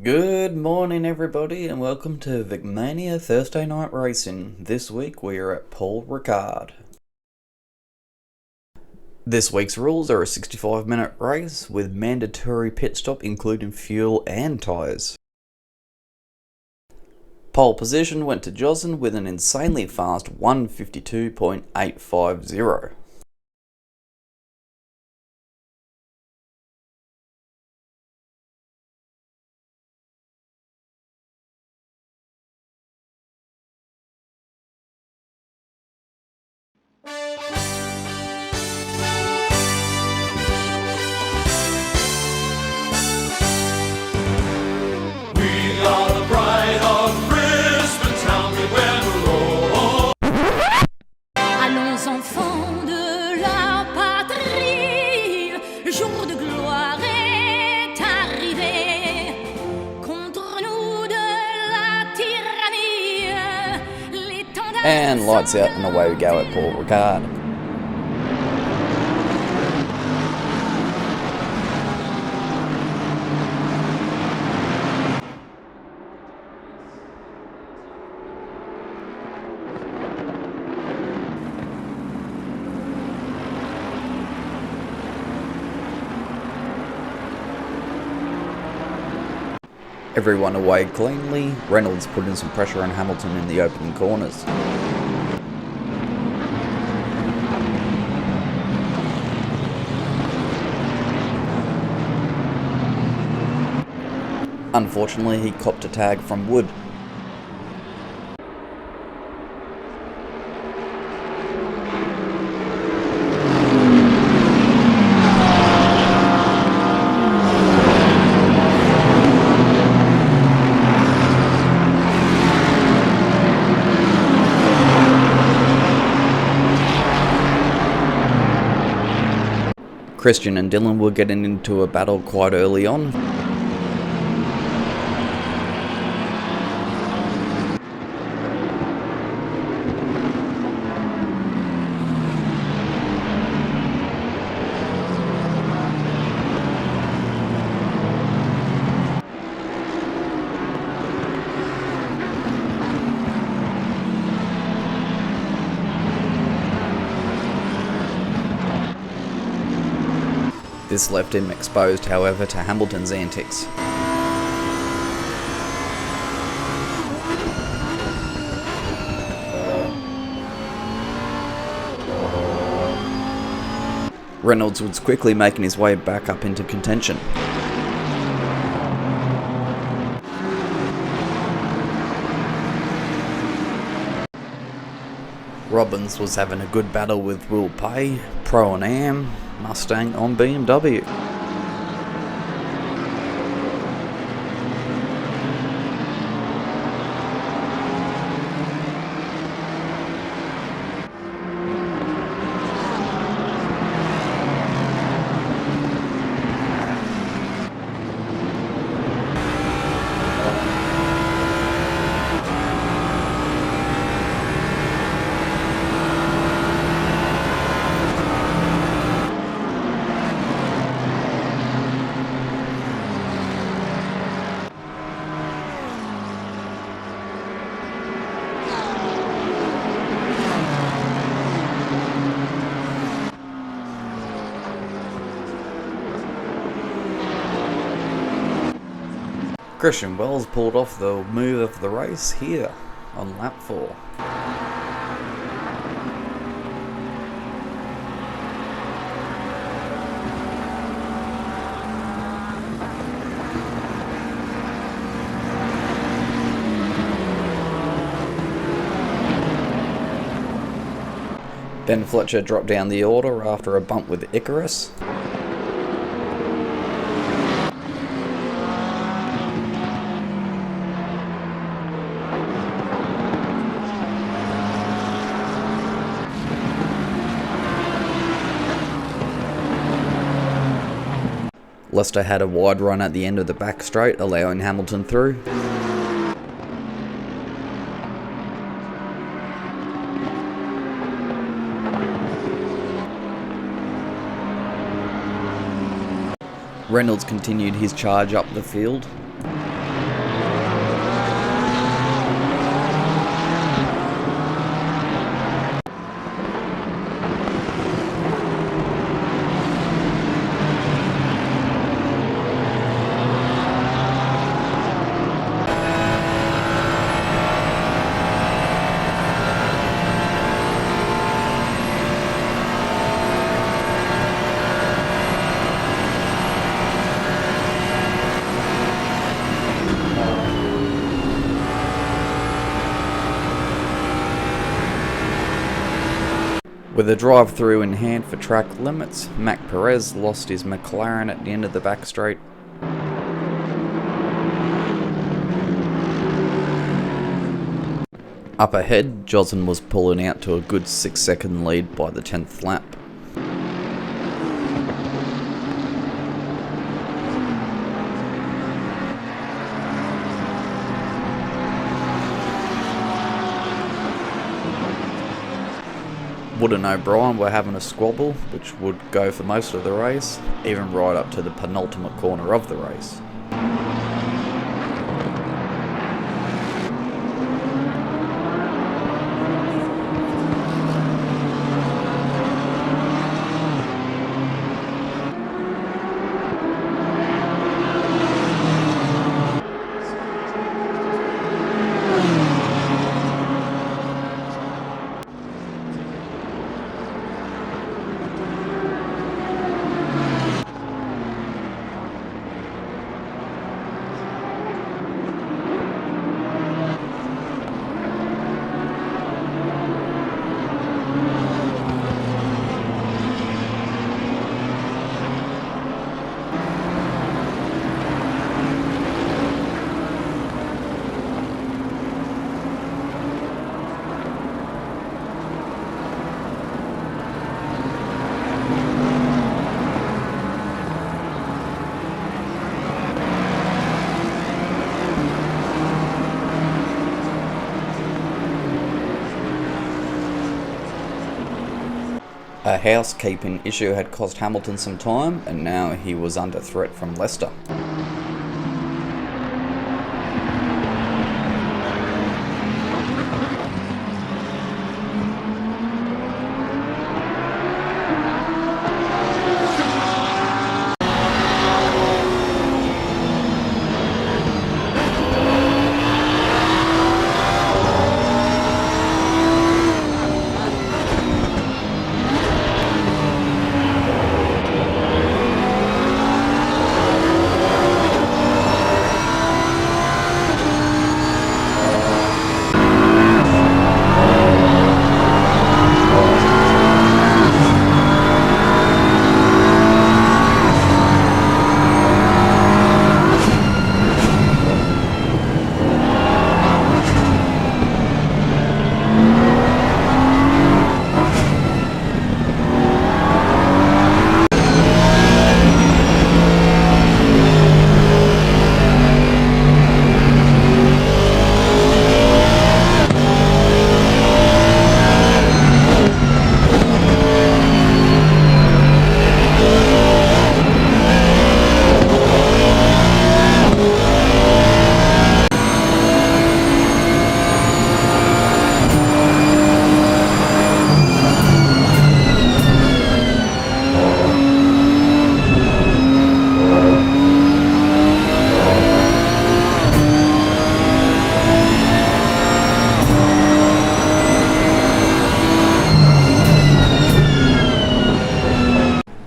Good morning, everybody, and welcome to VicMania Thursday Night Racing. This week we are at Paul Ricard. This week's rules are a 65-minute race with mandatory pit stop including fuel and tyres. Pole position went to Johnson with an insanely fast 1:52.850. Allons enfants de la patrie, le jour de gloire est arrivé. Contre nous de la tyrannie, l'étendard. And lights out and away we go at Paul Ricard. Everyone away cleanly. Reynolds put in some pressure on Hamilton in the opening corners. Unfortunately, he copped a tag from Wood. Christian and Dylan were getting into a battle quite early on. This left him exposed, however, to Hamilton's antics. Reynolds was quickly making his way back up into contention. Robbins was having a good battle with Will Pay, Pro-Am, Mustang on BMW. Christian Wells pulled off the move of the race here on lap 4. Ben Fletcher dropped down the order after a bump with Icarus. Lester had a wide run at the end of the back straight, allowing Hamilton through. Reynolds continued his charge up the field. With a drive-through in hand for track limits, Mac Perez lost his McLaren at the end of the back straight. Up ahead, Joslin was pulling out to a good 6-second lead by the 10th lap. Wood and O'Brien were having a squabble, which would go for most of the race, even right up to the penultimate corner of the race. A housekeeping issue had cost Hamilton some time, and now he was under threat from Leicester.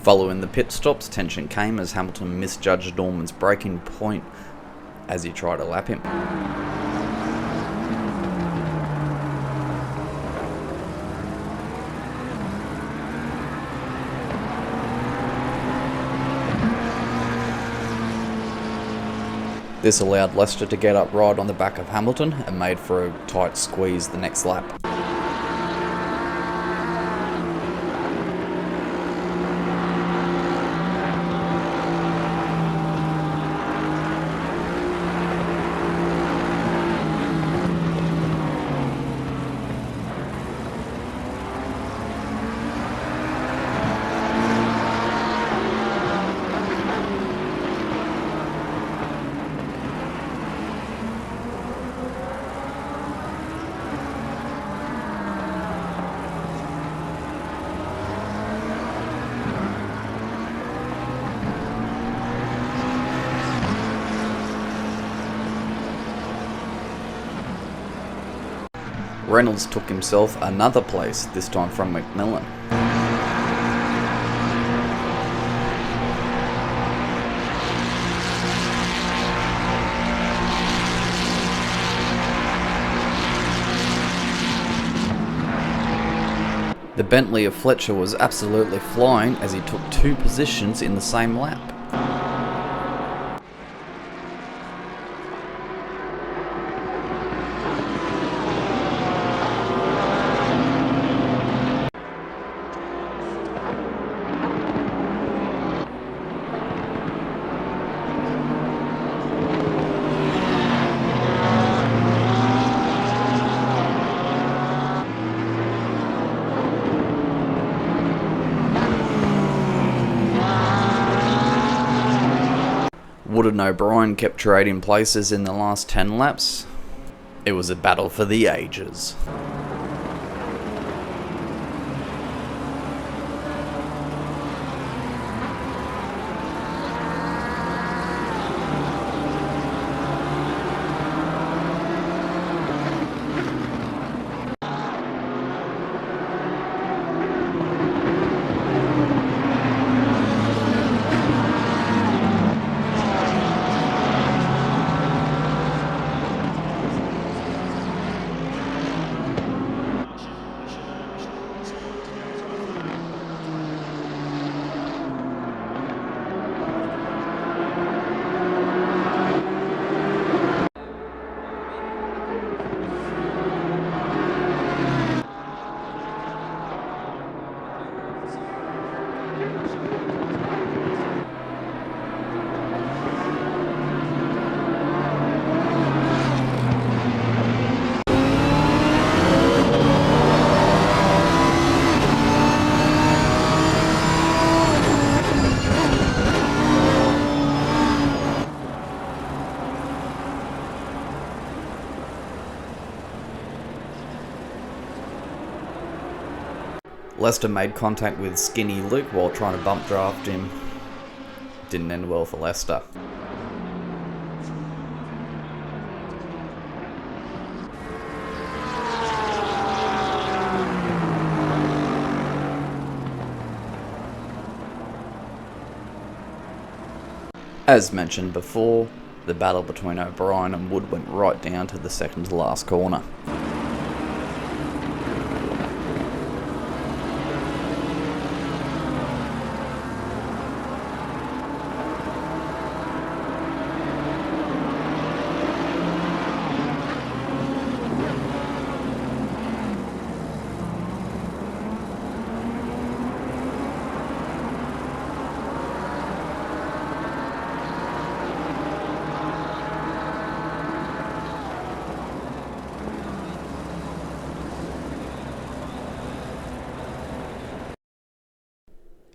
Following the pit stops, tension came as Hamilton misjudged Norman's braking point as he tried to lap him. This allowed Leicester to get up right on the back of Hamilton and made for a tight squeeze the next lap. Reynolds took himself another place, this time from McMillan. The Bentley of Fletcher was absolutely flying as he took 2 positions in the same lap. Wood and O'Brien kept trading places in the last 10 laps. It was a battle for the ages. Lester made contact with Skinny Luke while trying to bump draft him. Didn't end well for Lester. As mentioned before, the battle between O'Brien and Wood went right down to the second to last corner.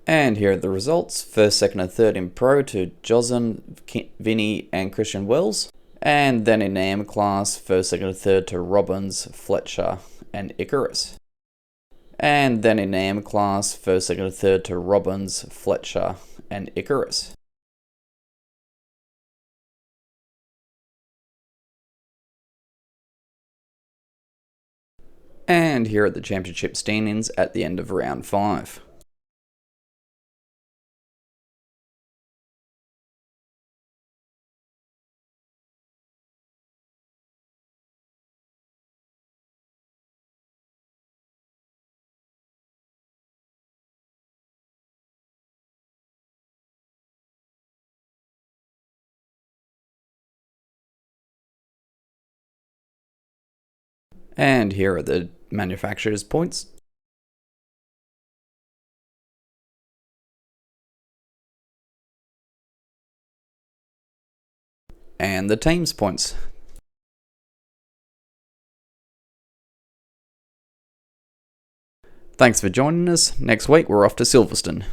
And here are the results. First, second and third in Pro to Jozen, Vinny and Christian Wells. And then in AM class, first, second and third to Robbins, Fletcher and Icarus. And then in AM class, first, second and third to Robbins, Fletcher and Icarus. And here are the championship standings at the end of round 5. And here are the manufacturer's points. And the team's points. Thanks for joining us. Next week we're off to Silverstone.